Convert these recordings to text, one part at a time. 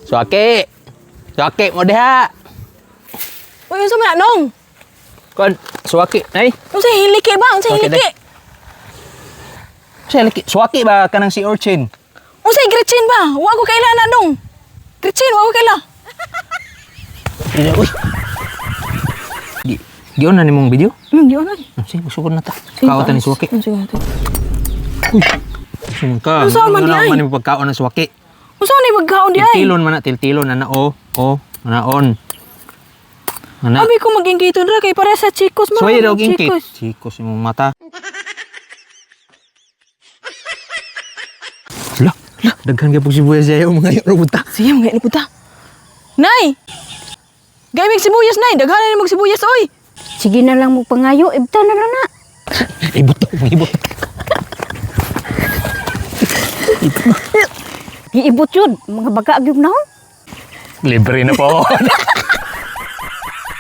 Suwaki. Suwaki mo diha. Uy, unsa man nong? Kon, suwaki. Ay, Unsa hiliki ba? Unsa Okay, hiliki? suwaki ba kanang si Urchin? Unsa Gretchen ba? Wa ko kaila na dong. Gretchen, wa ko kaila. Uy. Giyon na nimong video? Di ona. Sige, sugod na ta. Kaotan ni suwaki. Sige. Uy. Sumon ka. Unsa man di ay? Man pagkaon ng suwaki. Unsa ni magkaon di ay? Tiltilon man na, tiltilon na o. Naon. Ana. Abi ko magingkiton ra kay para sa chicos mo. Suway daw gingkit. Chikos imong mata. Lah, daghan gyud sibuyas ayo mga robota. Sige, mga inuputa. Nay! Gamig sibuyas, Nay. Daghanan ni magsibuyas, oy. Sige na lang mo pangayo, ibta na lang na. Ibot. Giibot yun, mga baga agyog na ho. Libre na po.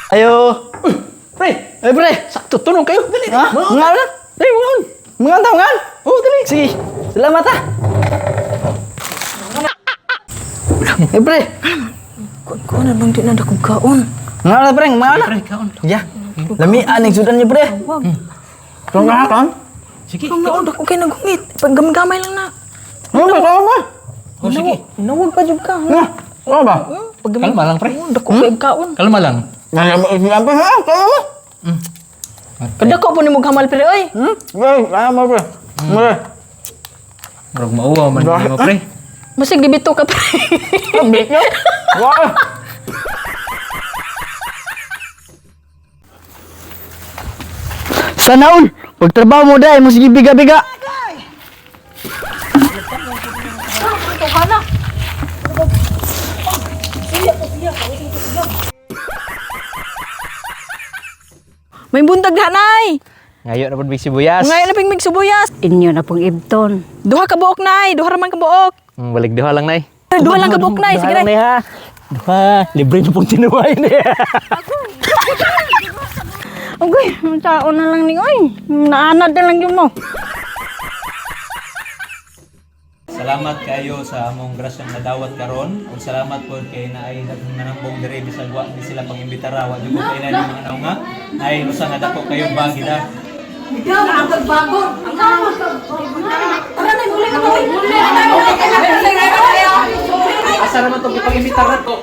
Ayo. Pre, pre, sakto tunong kayo. Dali. Ha? Mga na. Dali, mga tawangan. Oh, dali. Sige. Salamat ha. Pre. Ko na bang di na dakong kaon. Mga na, pre. Mga na. Pre, kaon. Ya. Lami aning sudan niyo, pre. Wow. Kung ka, kaon. Sige. Ang naon dako kay nagungit. Paggamay lang na. Ano ba, kaon ba? Oh, sige. Nawag pa jud ka. Ano ba? Kalma lang, pre. Dako kay kaon. Kalma lang. Kalma ha? Kalma. Kadako po ni mo hamal pre oy. Kaya mo, pre. Marag mauwa man mo, pre. Masig gibito ka pre. Ambit nyo? Wow! Sana all! Pagtrabaho mo dahil mo sige biga-biga! May buntag na nay. Ngayon na po big sibuyas. Ngayon na ping sibuyas. Inyo na pong ibton. Duha ka buok nay, duha raman ka buok. Balik duha lang, nay. Duha lang ka buok nay, sige nay. ha. Duha. Libre na pong tinuway na Okay, taon na lang ni oy. Naanad na lang yun mo. Salamat kayo sa among grasyang nadawat karon ug salamat po kay naay nanambong diri bisag wa ni sila pangimbitara wa jud ko kay na mga naunga ay usa nga dako kayo bagida. Ikaw na ang pagbago. Tara na muli ka to. Asa naman tong pangimbitara ko?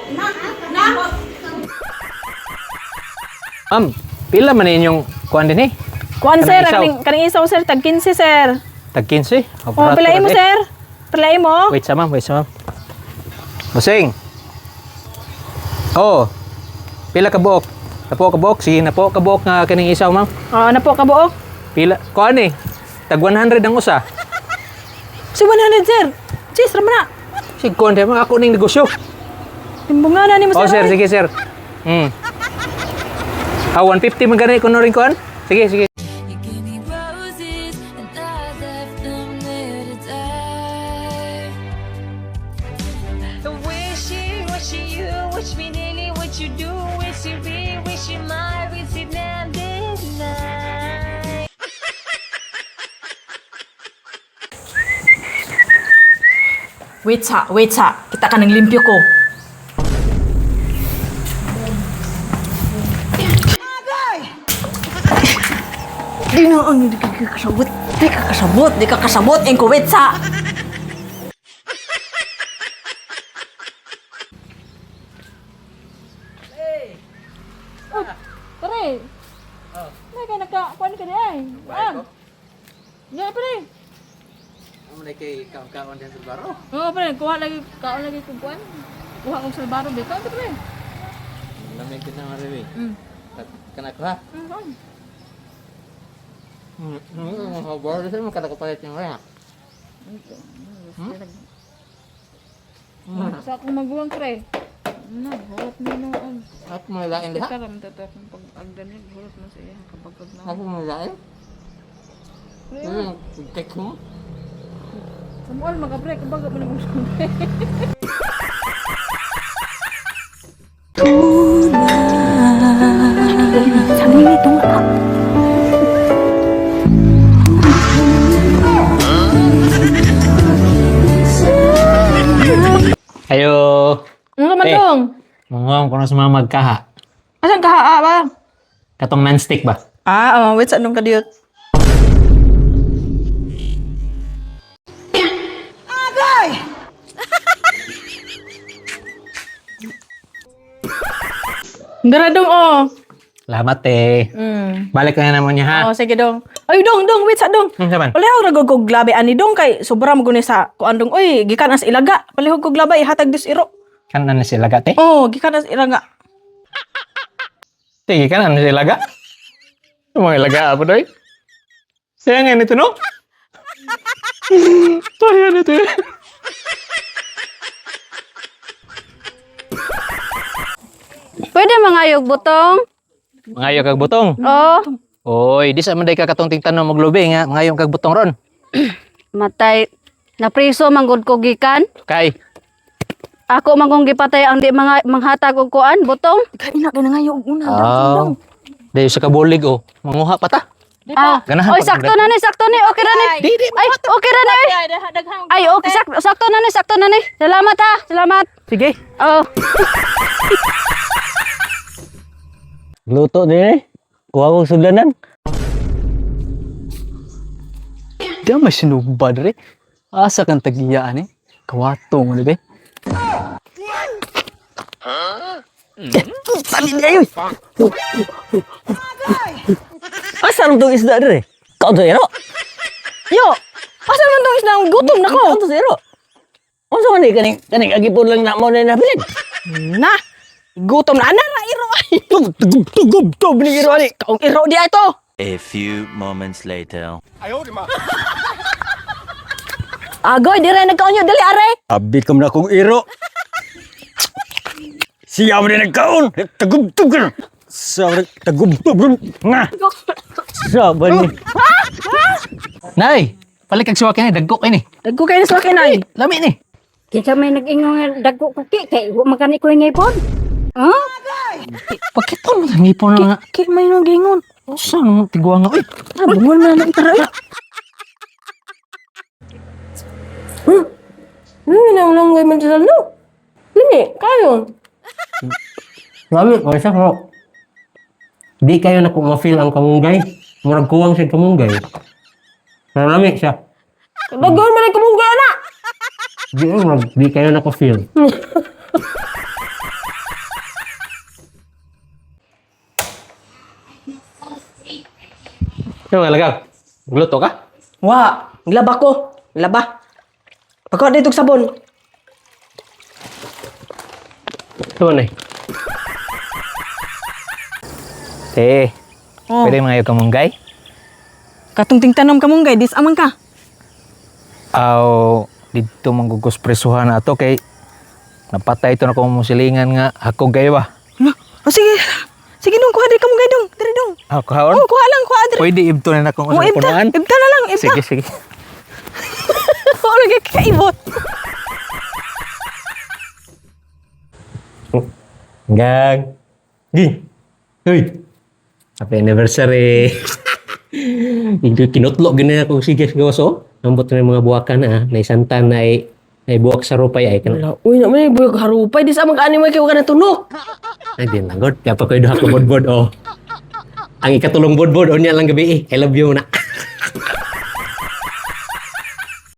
Pila man inyong kuhan din eh? Kuan sir, Kanang isaw? kaning isaw sir tag 15 sir. Tag 15? Oh, pilain mo sir. Pilain mo. Wait sa ma'am. Busing! Oh, pila ka buok? Napo ka buok? Sige, napo ka buok nga kaning isaw, ma'am. Oh, na po ka buok. Pila? Kuhan eh. Tag 100 ang usa. Si 100 sir. Cheese raman na. Sige, kuhan din. Ako ning negosyo. Timbungan na ni mo Oh, sir. sir. Sige, sir. 150 man ganun. Kuno rin kuhan? Sige. You gave me roses and I left them there to die. Wish you, wish me daily, what you do, wish you be, wish you might, wish it now, this night. Wait sa. Kita ka ng limpyo ko. Di na ang di ka kasabot. Ang wait sa. Pare. May ka naka-kuan ka di ay. Ya, pare. Ano na kay kaon din sa baro? Oo, pre, kuha lagi kung kuhan. Kuha kong salbaro, beka, pre. Lamig din ang ariwi. Kanak ha? Baro din mo kada kapalit yung raya. Sa akong maguwang, pre. Hulot mo noon. Ako mo lain diha? Karam tatak ng pag-agdanig, hulot mo sa iya, kapagod na. Ako mo lain? Tek mo? Samuel, mag-pre, kapagod mo na kong sumbre. Sabi niya itong Ayo. Ano man dong? Mungong ko na sa mga magkaha. Asan ka ha ba? Katong non-stick ba? Wait sa anong kadiyot. Dara dong oh. Salamat eh. Balik na naman niya ha. Oh, sige dong. Ay dong, wait sa dong. Saban? Palihog ra gud glabe ani dong kay sobra mo guni sa kuan dong. Oy, gikan as ilaga. Palihog ko glabe hatag dis iro. Kan na sila gate? Oh, gikan as ilaga. Sige kan na sila ga? Mga ilaga apa doy? Sayang ito no? Sayang ito. Pwede mangayog butong? Mangayo kag butong. Oh, Oy, di sa man day ka katong tingtan mo maglubi nga, mangayo kag butong ron. matay. Napriso manggod ko gikan. Kay, Ako mangkong gipatay ang di mga manghatag og kuan butong. Kaina ka na ngayon una. aw. Dayo sa kabulig oh. Manguha pa ta. Ganahan Oy, pag- sakto na ni, sakto ni. Okay ra ni. Ay, okay ra ni. Ay, okay, sakto na ni, sakto na ni. Salamat ha, salamat. Sige. Oh. Luto din eh. Kuha kong sugdanan. Di may sinubad re. Asa kang tagiyaan eh. Kawatong ano be? Tali niya yun. Asa nung itong isda dire? Kau to ero? Yo, asa man tong isda gutom na ko. Kau to ero? Unsa man ni kaning agipon lang na mo na nabilin? Na. Gutom na ana iro ay. Tugub ni iro ani. Kaong iro di ito. A few moments later. Agoy, di rin nagkaon dali are. Abi kam na kong iro. Siya mo din nagkaon. Tagub ka. Sa tagub nga. Sa ba ni? Nay, balik kag suwak ni dagko kay ni. Dagko kayo sa akin ay. Lami ni. Kita may nag-ingon nga dagko ko kay wa magani ko ingay pod. Huh? Pagkitong ngipon na nga. Kay may nang gingon. Saan tigwa nga oy. Bungon na lang tara. Nang gay man dala no. Lini, kayo. Lami ko sa ko. Di kayo na kung ma-feel ang kamunggay. Murag kuwang siya kamunggay. Lami siya. Dagon man ang kamungga na. Di kayo na ko-feel. Ano nga lagaw? Gluto ka? Wa, laba ko. Laba. Pagka dito sabon. Ano na pwede mangayo ka munggay? Katong tingtanom kamunggay, dis amang ka. Aw, dito manggugos presuhan na to kay napatay ito na kong musilingan nga ako gay ba? Oh, sige. Sige dong, kuha diri kamunggay dong. Diri dong. Ako kaon? Oh, kuha lang, kuha diri. Pwede ibto na akong Oh, usap ibta. punaan? Ibta na lang, ibta. Sige, sige. Oo, lagi kakaibot. Gang. Ging. Hoy. Happy anniversary. Hindi kinutlok gina ako sige gawaso. Nambot na yung mga buwakan na naisantan na ay buwak sa rupay ay kana. Uy, naman yung buyog harupay. Di sa mga anime kayo ka na tunok. Ay din lang god. Kaya pa ko duha ka bodbod oh. Ang ikatulong bodbod o niya lang gabi eh. I love you na.